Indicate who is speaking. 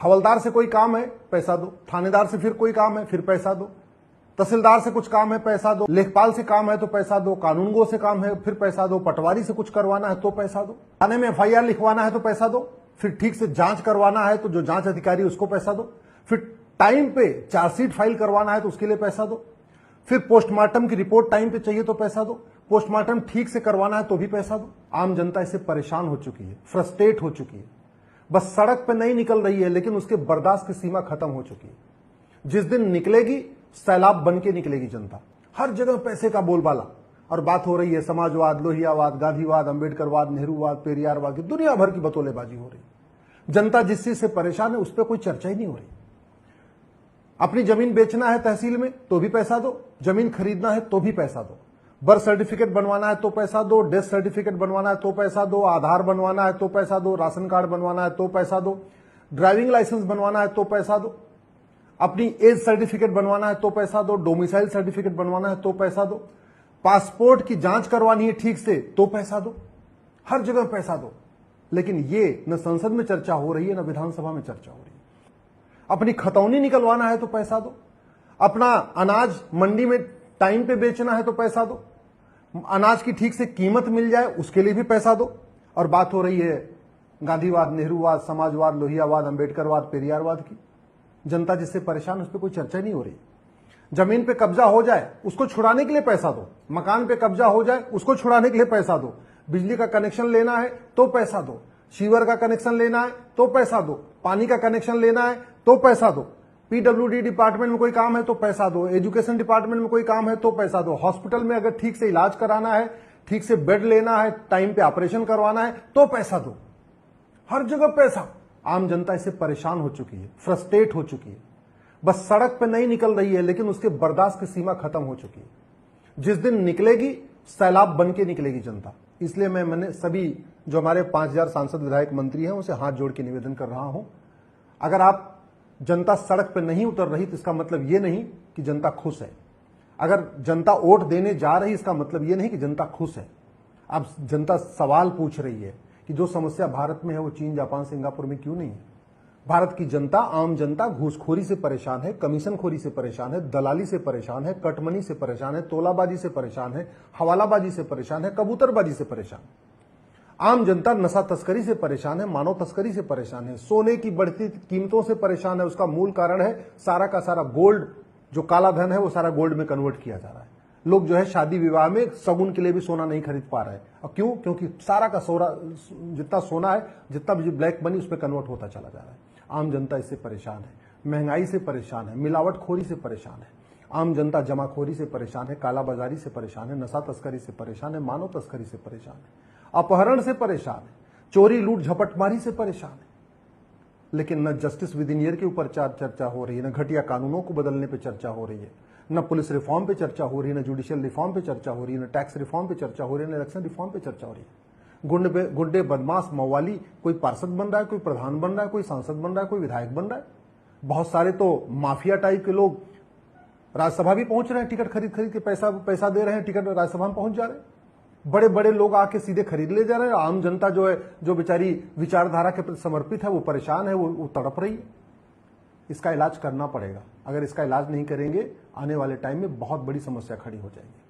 Speaker 1: हवलदार से कोई काम है, पैसा दो। थानेदार से फिर कोई काम है, फिर पैसा दो। तहसीलदार से कुछ काम है, पैसा दो। लेखपाल से काम है तो पैसा दो। कानूनगो से काम है, फिर पैसा दो। पटवारी से कुछ करवाना है तो पैसा दो। थाने में एफआईआर लिखवाना है तो पैसा दो। फिर ठीक से जांच करवाना है तो जो जांच अधिकारी उसको पैसा दो। फिर टाइम पे चार्जशीट फाइल करवाना है तो उसके लिए पैसा दो। फिर पोस्टमार्टम की रिपोर्ट टाइम पे चाहिए तो पैसा दो। पोस्टमार्टम ठीक से करवाना है तो भी पैसा दो। आम जनता इससे परेशान हो चुकी है, फ्रस्ट्रेट हो चुकी है। बस सड़क पे नहीं निकल रही है, लेकिन उसके बर्दाश्त की सीमा खत्म हो चुकी है। जिस दिन निकलेगी, सैलाब बन के निकलेगी जनता। हर जगह पैसे का बोलबाला और बात हो रही है समाजवाद, लोहियावाद, गांधीवाद, अंबेडकरवाद, नेहरूवाद, पेरियारवाद की दुनिया भर की बतौलेबाजी हो रही है। जनता जिस चीज से परेशान है उस पर कोई चर्चा ही नहीं हो रही। अपनी जमीन बेचना है तहसील में तो भी पैसा दो, जमीन खरीदना है तो भी पैसा दो, बर्थ सर्टिफिकेट बनवाना है तो पैसा दो, डेथ सर्टिफिकेट बनवाना है तो पैसा दो, आधार बनवाना है तो पैसा दो, राशन कार्ड बनवाना है तो पैसा दो, ड्राइविंग लाइसेंस बनवाना है तो पैसा दो, अपनी एज सर्टिफिकेट बनवाना है तो पैसा दो, डोमिसाइल सर्टिफिकेट बनवाना है तो पैसा दो, पासपोर्ट की जांच करवानी है ठीक से तो पैसा दो। हर जगह पैसा दो, लेकिन ये न संसद में चर्चा हो रही है न विधानसभा में चर्चा हो रही है। अपनी खतौनी निकलवाना है तो पैसा दो, अपना अनाज मंडी में टाइम पे बेचना है तो पैसा दो, अनाज की ठीक से कीमत मिल जाए उसके लिए भी पैसा दो। और बात हो रही है गांधीवाद, नेहरूवाद, समाजवाद, लोहियावाद, अंबेडकरवाद, पेरियारवाद की। जनता जिससे परेशान उस पर कोई चर्चा नहीं हो रही। जमीन पे कब्जा हो जाए उसको छुड़ाने के लिए पैसा दो, मकान पे कब्जा हो जाए उसको छुड़ाने के लिए पैसा दो, बिजली का कनेक्शन लेना है तो पैसा दो, सीवर का कनेक्शन लेना है तो पैसा दो, पानी का कनेक्शन लेना है तो पैसा दो, पीडब्ल्यूडी डिपार्टमेंट में कोई काम है तो पैसा दो, एजुकेशन डिपार्टमेंट में कोई काम है तो पैसा दो, हॉस्पिटल में अगर ठीक से इलाज कराना है, ठीक से बेड लेना है, टाइम पे ऑपरेशन करवाना है तो पैसा दो। हर जगह पैसा। आम जनता इससे परेशान हो चुकी है, फ्रस्ट्रेट हो चुकी है। बस सड़क पे नहीं निकल रही है, लेकिन उसके बर्दाश्त की सीमा खत्म हो चुकी है। जिस दिन निकलेगी, सैलाब बन के निकलेगी जनता। इसलिए मैंने सभी जो हमारे 5000 सांसद, विधायक, मंत्री हैं उनसे हाथ जोड़ के निवेदन कर रहा हूं, अगर आप जनता सड़क पर नहीं उतर रही तो इसका मतलब यह नहीं कि जनता खुश है। अगर जनता वोट देने जा रही इसका मतलब यह नहीं कि जनता खुश है। अब जनता सवाल पूछ रही है कि जो समस्या भारत में है वो चीन, जापान, सिंगापुर में क्यों नहीं है। भारत की जनता, आम जनता घूसखोरी से परेशान है, कमीशनखोरी से परेशान है, दलाली से परेशान है, कटमनी से परेशान है, तोलाबाजी से परेशान है, हवालाबाजी से परेशान है, कबूतरबाजी से परेशान। आम जनता नशा तस्करी से परेशान है, मानव तस्करी से परेशान है, सोने की बढ़ती कीमतों से परेशान है। उसका मूल कारण है सारा का सारा गोल्ड, जो काला धन है वो सारा गोल्ड में कन्वर्ट किया जा रहा है। लोग जो है शादी विवाह में सगुन के लिए भी सोना नहीं खरीद पा रहे हैं। और क्यों? क्योंकि सारा का जितना सोना है, जितना भी ब्लैक मनी, उस पर कन्वर्ट होता चला जा रहा है। आम जनता इससे परेशान है, महंगाई से परेशान है, मिलावटखोरी से परेशान है। आम जनता जमाखोरी से परेशान है, कालाबाजारी से परेशान है, नशा तस्करी से परेशान है, मानव तस्करी से परेशान है, अपहरण से परेशान है, चोरी, लूट, झपटमारी से परेशान है। लेकिन न जस्टिस विद इन ईयर के ऊपर चर्चा हो रही है, न घटिया कानूनों को बदलने पे चर्चा हो रही है, न पुलिस रिफॉर्म पे चर्चा हो रही है, न जुडिशियल रिफॉर्म पे चर्चा हो रही है, न टैक्स रिफॉर्म पे चर्चा हो रही है, न इलेक्शन रिफॉर्म पे चर्चा हो रही है। गुंडे, बदमाश, मवाली, कोई पार्षद बन रहा है, कोई प्रधान बन रहा है, कोई सांसद बन रहा है, कोई विधायक बन रहा है। बहुत सारे तो माफिया टाइप के लोग राज्यसभा भी पहुंच रहे हैं, टिकट खरीद के पैसा दे रहे हैं, टिकट राज्यसभा में पहुंच जा रहे हैं। बड़े बड़े लोग आके सीधे खरीद ले जा रहे हैं। आम जनता जो है, जो बेचारी विचारधारा के प्रति समर्पित है, वो परेशान है, वो तड़प रही है। इसका इलाज करना पड़ेगा। अगर इसका इलाज नहीं करेंगे, आने वाले टाइम में बहुत बड़ी समस्या खड़ी हो जाएगी।